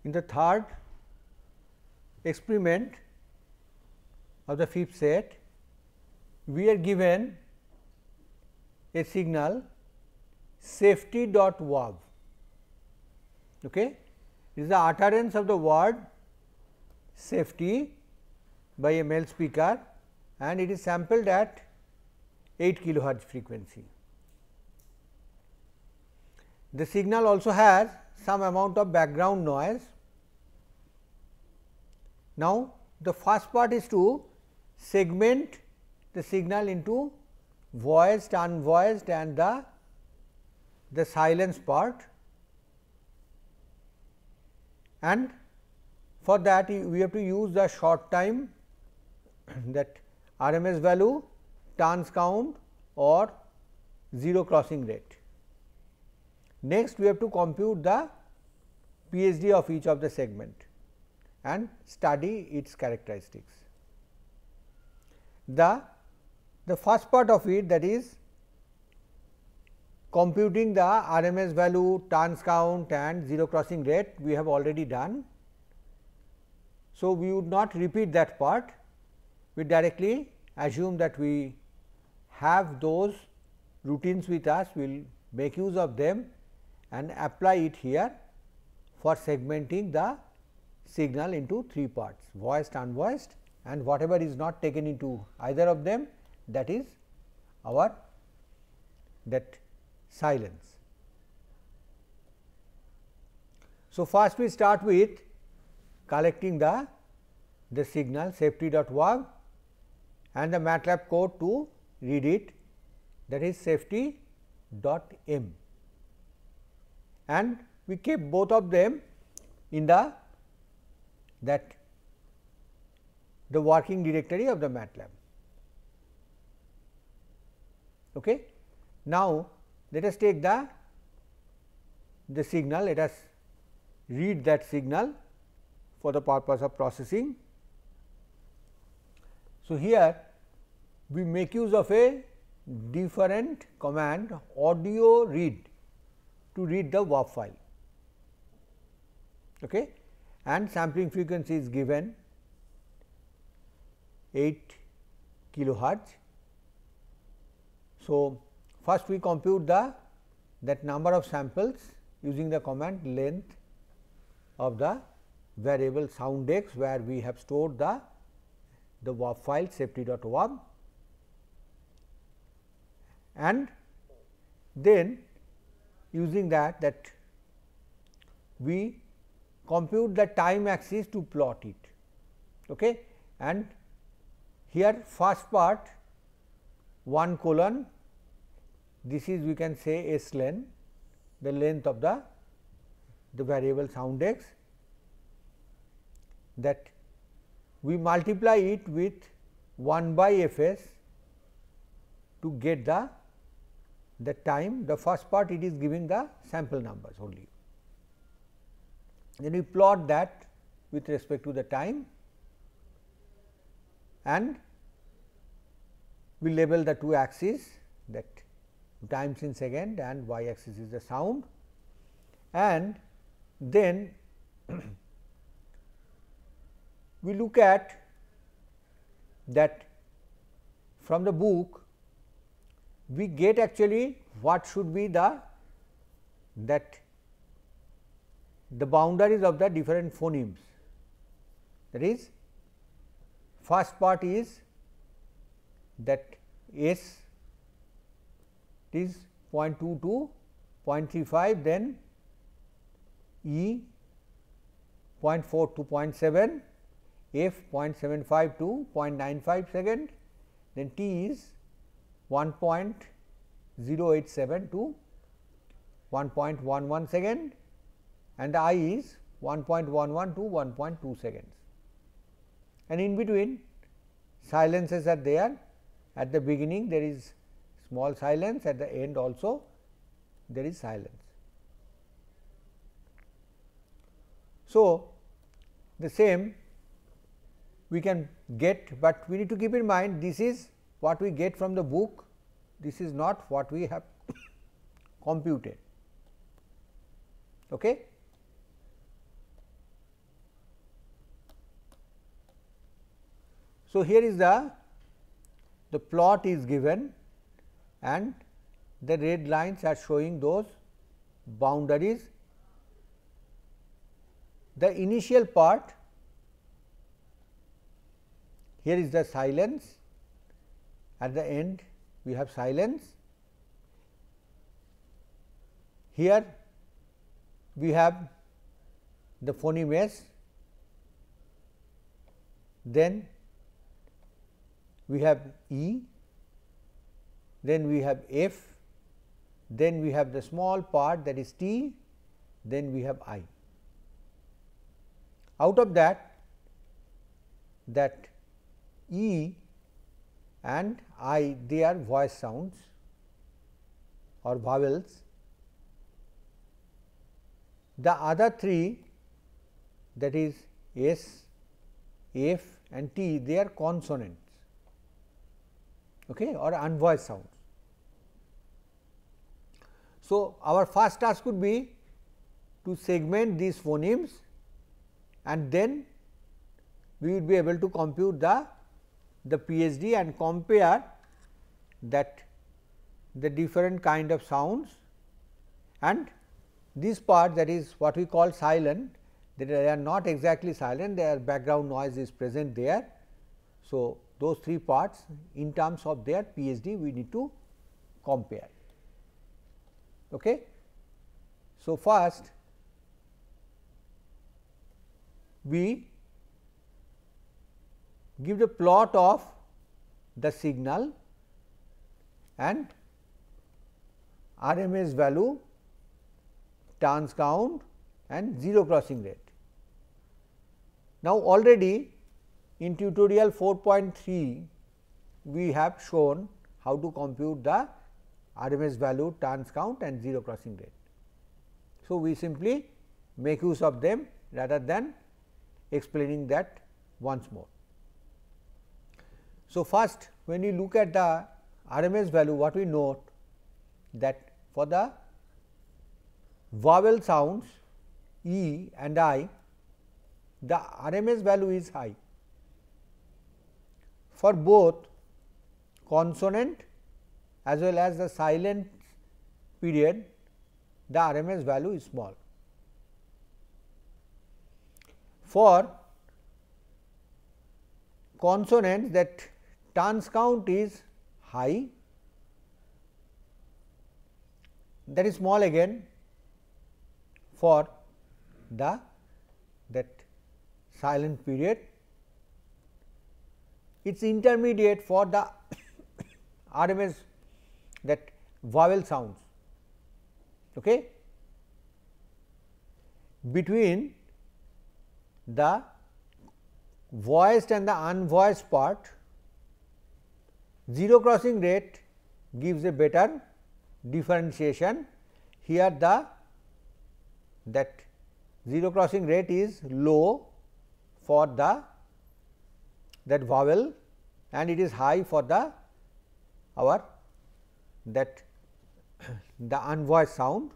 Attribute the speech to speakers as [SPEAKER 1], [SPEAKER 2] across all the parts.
[SPEAKER 1] In the third experiment of the fifth set, we are given a signal safety.wav. Okay. It is the utterance of the word safety by a male speaker, and it is sampled at 8 kilohertz frequency. The signal also has some amount of background noise. Now, the first part is to segment the signal into voiced, unvoiced and the silence part, and for that we have to use the short time, that RMS value, turns count or zero crossing rate. Next, we have to compute the PSD of each of the segment and study its characteristics. The first part of it, that is computing the RMS value, turns count and zero crossing rate, we have already done. So, we would not repeat that part, we directly assume that we have those routines with us, we will make use of them and apply it here for segmenting the signal into three parts, voiced, unvoiced, and whatever is not taken into either of them, that is our silence. So, first we start with collecting the signal safety.wav and the MATLAB code to read it, that is safety.m, and we kept both of them in the working directory of the MATLAB. Okay. Now, let us take the signal, let us read that signal for the purpose of processing. So, here we make use of a different command, audio read, to read the WAV file, okay, and sampling frequency is given 8 kilohertz. So, first we compute that number of samples using the command length of the variable sound x, where we have stored the WAV file safety.wav, and then using that we compute the time axis to plot it. Okay. And here first part 1 colon, this is we can say S length, the length of the variable sound x, that we multiply it with 1 by Fs to get the time. The first part it is giving the sample numbers only. Then we plot that with respect to the time, and we label the two axes, that times in second and y axis is the sound, and then we look at that from the book we get actually what should be the boundaries of the different phonemes. That is, first part is that S is 0.2 to 0.35, then E 0.4 to 0.7, F 0.75 to 0.95 second, then T is 1.087 to 1.11 second, and I is 1.11 to 1.2 seconds, and in between silences are there. At the beginning there is small silence, at the end also there is silence. So, the same we can get, but we need to keep in mind this is what we get from the book, this is not what we have computed. Okay. So, here is the plot is given and the red lines are showing those boundaries. The initial part, here is the silence, at the end we have silence. Here we have the phoneme S, then we have E, then we have F, then we have the small part that is T, then we have I. Out of that E and I, they are voice sounds or vowels. The other three, that is S, F and T, they are consonants, okay, or unvoiced sounds. So, our first task would be to segment these phonemes and then we will be able to compute the PSD and compare that the different kind of sounds, and this part, that is what we call silent, that they are not exactly silent, their background noise is present there. So, those three parts in terms of their PSD we need to compare. Okay. So, first we give the plot of the signal and RMS value, turns count and zero crossing rate. Now, already in tutorial 4.3 we have shown how to compute the RMS value, turns count and zero crossing rate. So, we simply make use of them rather than explaining that once more. So, first when you look at the RMS value, what we note that for the vowel sounds E and I, the RMS value is high. For both consonant as well as the silent period, the RMS value is small. For consonants, that turns count is high, that is small again. For that silent period, it is intermediate for the RMS, that vowel sounds. Okay. Between the voiced and the unvoiced part, zero crossing rate gives a better differentiation. Here that zero crossing rate is low for that vowel and it is high for the unvoiced sound.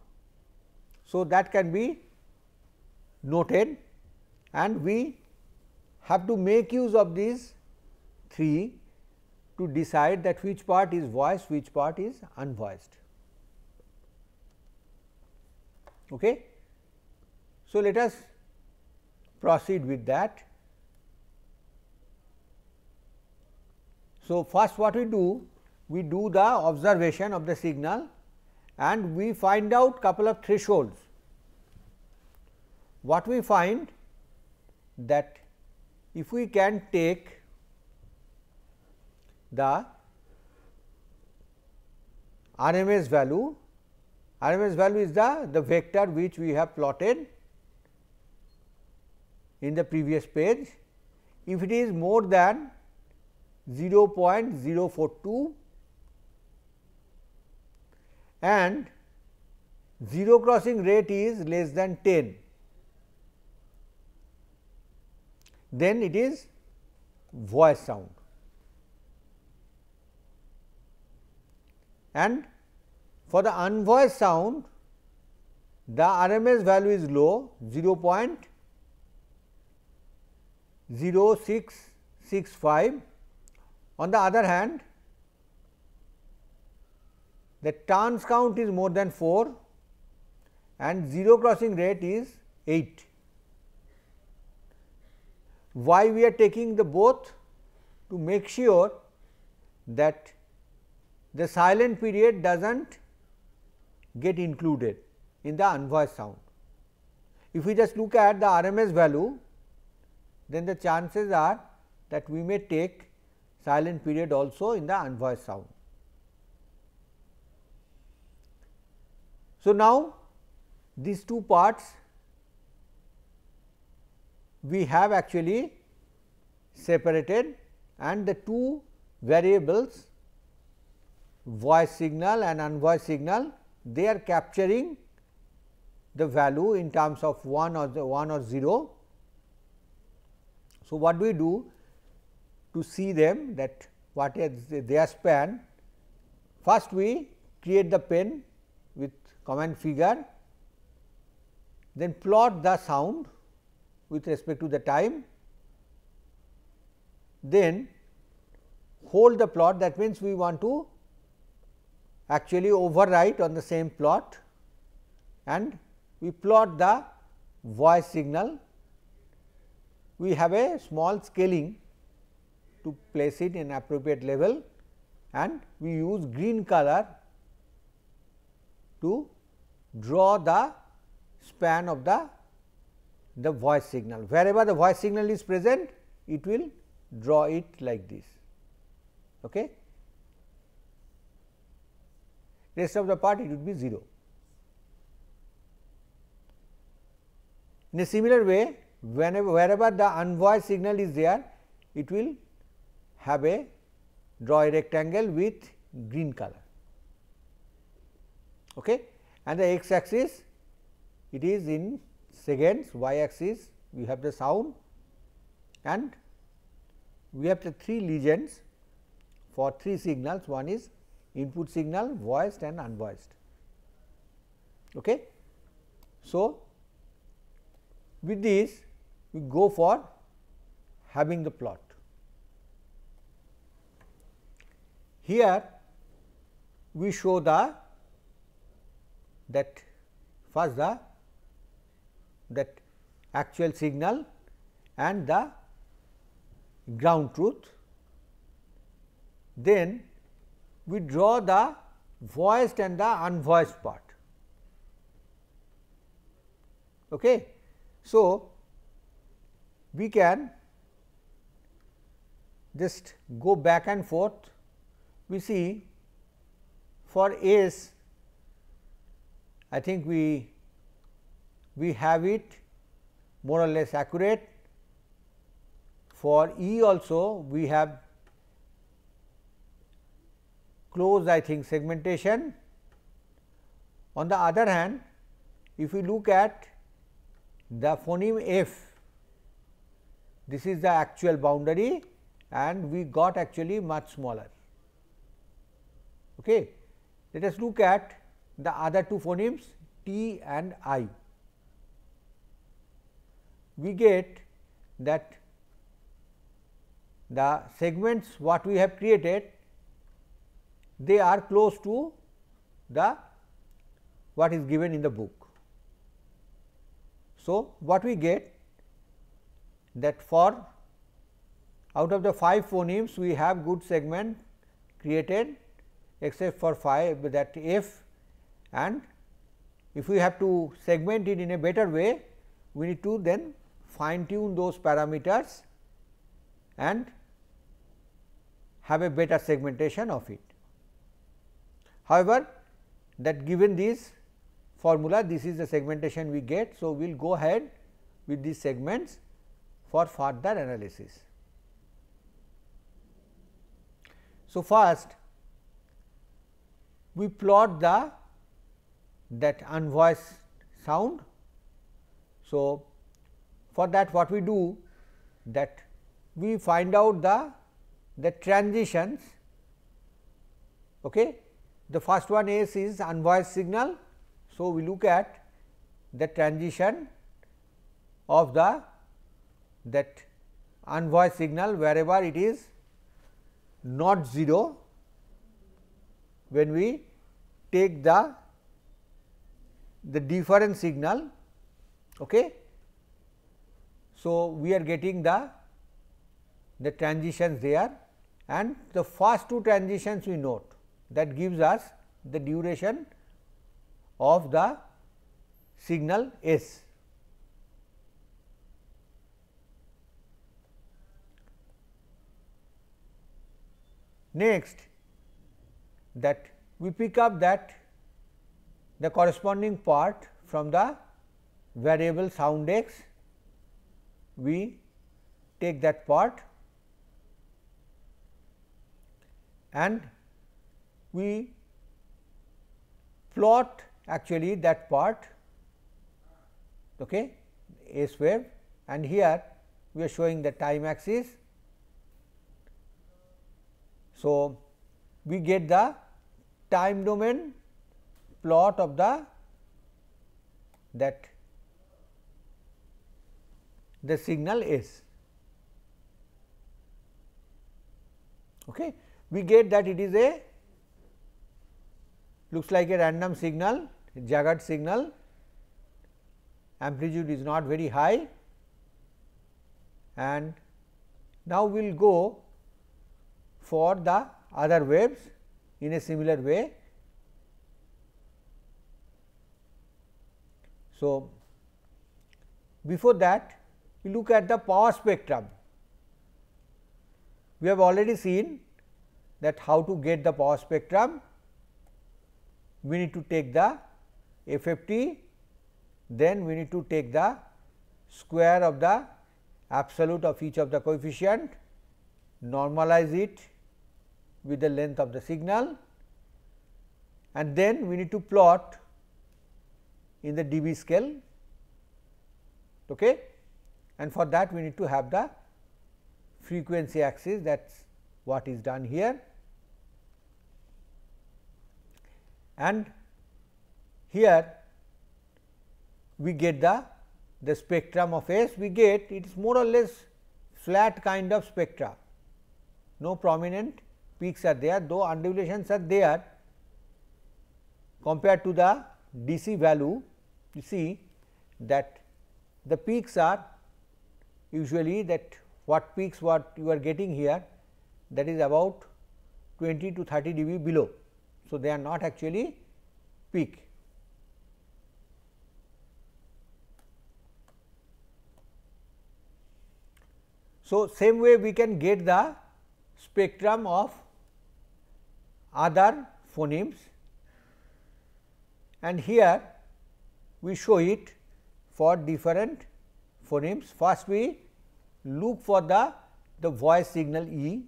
[SPEAKER 1] So, that can be noted and we have to make use of these three to decide that which part is voiced, which part is unvoiced. Okay. So, let us proceed with that. So, first what we do the observation of the signal and we find out couple of thresholds. What we find that if we can take the RMS value is the vector which we have plotted in the previous page. If it is more than 0.042 and zero crossing rate is less than 10, then it is voice sound. And for the unvoiced sound, the RMS value is low, 0.06 0.65. On the other hand, the turns count is more than 4 and zero crossing rate is 8. Why we are taking the both? To make sure that the silent period does not get included in the unvoiced sound. If we just look at the RMS value, then the chances are that we may take silent period also in the unvoiced sound. So, now these two parts we have actually separated, and the two variables voice signal and unvoiced signal, they are capturing the value in terms of 1 or 0. So, what do we do to see them, that what is their span? First we create the pen with command figure, then plot the sound with respect to the time, then hold the plot. That means, we want to actually overwrite on the same plot, and we plot the voice signal. We have a small scaling to place it in appropriate level, and we use green color to draw the span of the voice signal. Wherever the voice signal is present, it will draw it like this. Okay. Rest of the part it would be 0. In a similar way, wherever the unvoiced signal is there, it will have a draw a rectangle with green color. Okay. And the x axis, it is in seconds, y axis we have the sound, and we have the 3 legends for 3 signals. One is input signal, voiced and unvoiced. Okay. So, with this we go for having the plot. Here we show that first that actual signal and the ground truth, then we draw the voiced and the unvoiced part. Okay. So, we can just go back and forth. We see for S, I think we have it more or less accurate. For E also we have close, I think, segmentation. On the other hand, if we look at the phoneme F, this is the actual boundary and we got actually much smaller. Okay. Let us look at the other two phonemes T and I. We get that the segments what we have created, they are close to the what is given in the book. So, what we get that for out of the 5 phonemes we have good segment created except for 5, that F, and if we have to segment it in a better way, we need to then fine tune those parameters and have a better segmentation of it. However, that given this formula, this is the segmentation we get. So, we will go ahead with these segments for further analysis. So, first we plot that unvoiced sound. So, for that what we do, that we find out the transitions. Okay. The first one is unvoiced signal. So, we look at the transition of that unvoiced signal wherever it is not 0 when we take the different signal. Okay. So, we are getting the transitions there, and the first two transitions we note, that gives us the duration of the signal S. Next, that we pick up that the corresponding part from the variable sound x, we take that part and we plot actually that part, okay, S wave, and here we are showing the time axis. So, we get the time domain plot of the signal S. Okay. We get that it is a looks like a random signal, jagged signal, amplitude is not very high, and now we will go for the other waves in a similar way. So, before that we look at the power spectrum. We have already seen that how to get the power spectrum. We need to take the FFT, then we need to take the square of the absolute of each of the coefficient, normalize it with the length of the signal, and then we need to plot in the dB scale, okay. And for that we need to have the frequency axis, that is what is done here. And here we get the spectrum of S, we get it is more or less flat kind of spectra, no prominent peaks are there, though undulations are there compared to the DC value. You see that the peaks are usually that what peaks what you are getting here, that is about 20 to 30 dB below. So, they are not actually peak. So, same way we can get the spectrum of other phonemes, and here we show it for different phonemes. First we look for the voice signal E.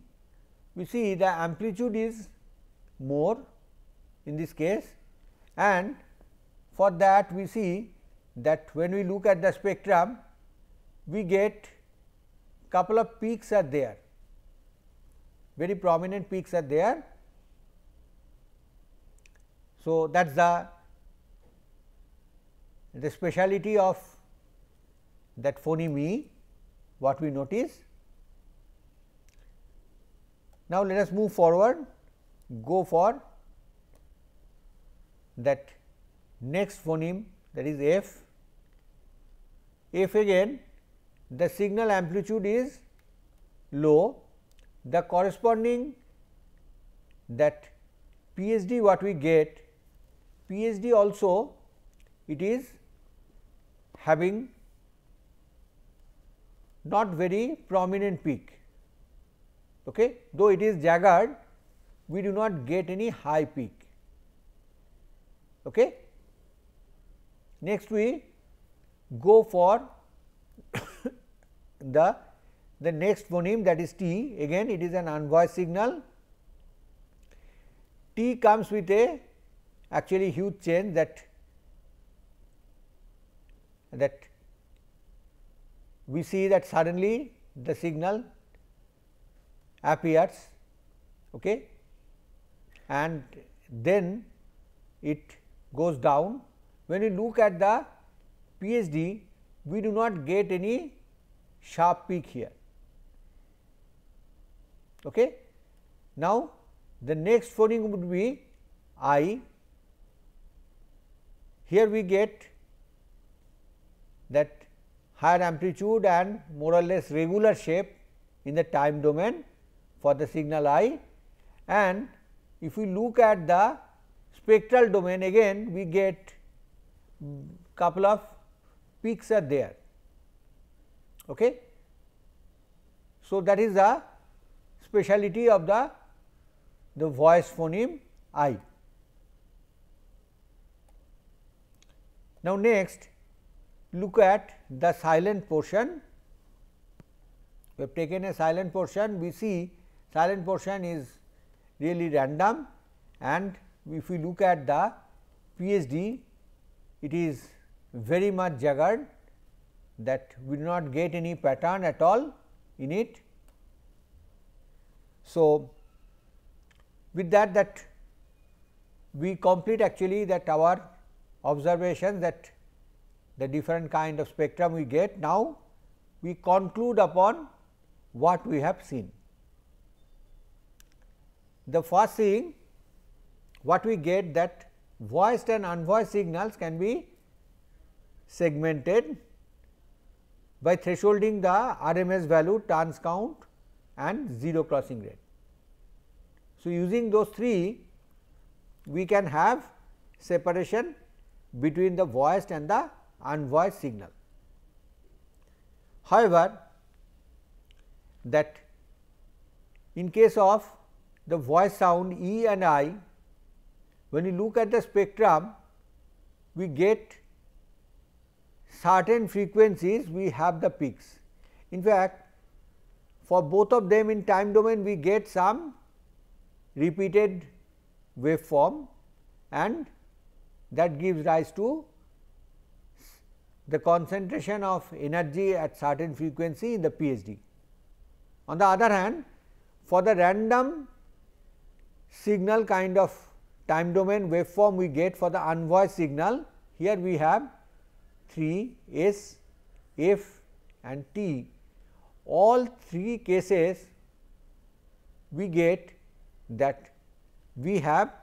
[SPEAKER 1] We see the amplitude is more in this case, and for that we see that when we look at the spectrum, we get couple of peaks are there, very prominent peaks are there. So, that is the speciality of that phoneme E, what we notice. Now, let us move forward, go for that next phoneme, that is F. F again the signal amplitude is low, the corresponding that PSD what we get, PSD also it is having not very prominent peak, okay. Though it is jagged, we do not get any high peak, okay. Next we go for the next phoneme, that is T. Again it is an unvoiced signal. T comes with a actually huge change, that we see that suddenly the signal appears, okay, and then it goes down. When we look at the PSD, we do not get any sharp peak here, Okay. Now, the next phoneme would be I. Here we get that higher amplitude and more or less regular shape in the time domain for the signal I, and if we look at the spectral domain, again we get couple of peaks are there. Okay. So, that is the speciality of the voice phoneme I. Now, next look at the silent portion. We have taken a silent portion, we see silent portion is really random, and if we look at the PSD, it is very much jagged, that we do not get any pattern at all in it. So, with that we complete actually that our observations, that the different kind of spectrum we get. Now, we conclude upon what we have seen. The first thing what we get, that voiced and unvoiced signals can be segmented by thresholding the RMS value, turns count and zero crossing rate. So, using those three we can have separation between the voiced and the unvoiced signal. However, that in case of the voice sound E and I, when you look at the spectrum, we get certain frequencies, we have the peaks. In fact, for both of them in time domain we get some repeated waveform, and that gives rise to the concentration of energy at certain frequency in the PSD. On the other hand, for the random signal kind of time domain waveform we get for the unvoiced signal, here we have 3 S, F and T. All three cases we get that we have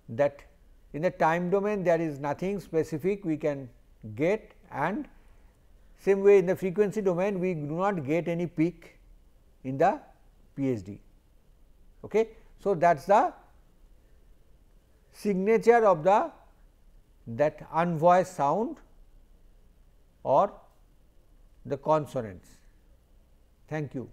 [SPEAKER 1] that in the time domain there is nothing specific we can get, and same way in the frequency domain we do not get any peak in the PSD. Okay. So, that is the signature of the that unvoiced sound or the consonants. Thank you.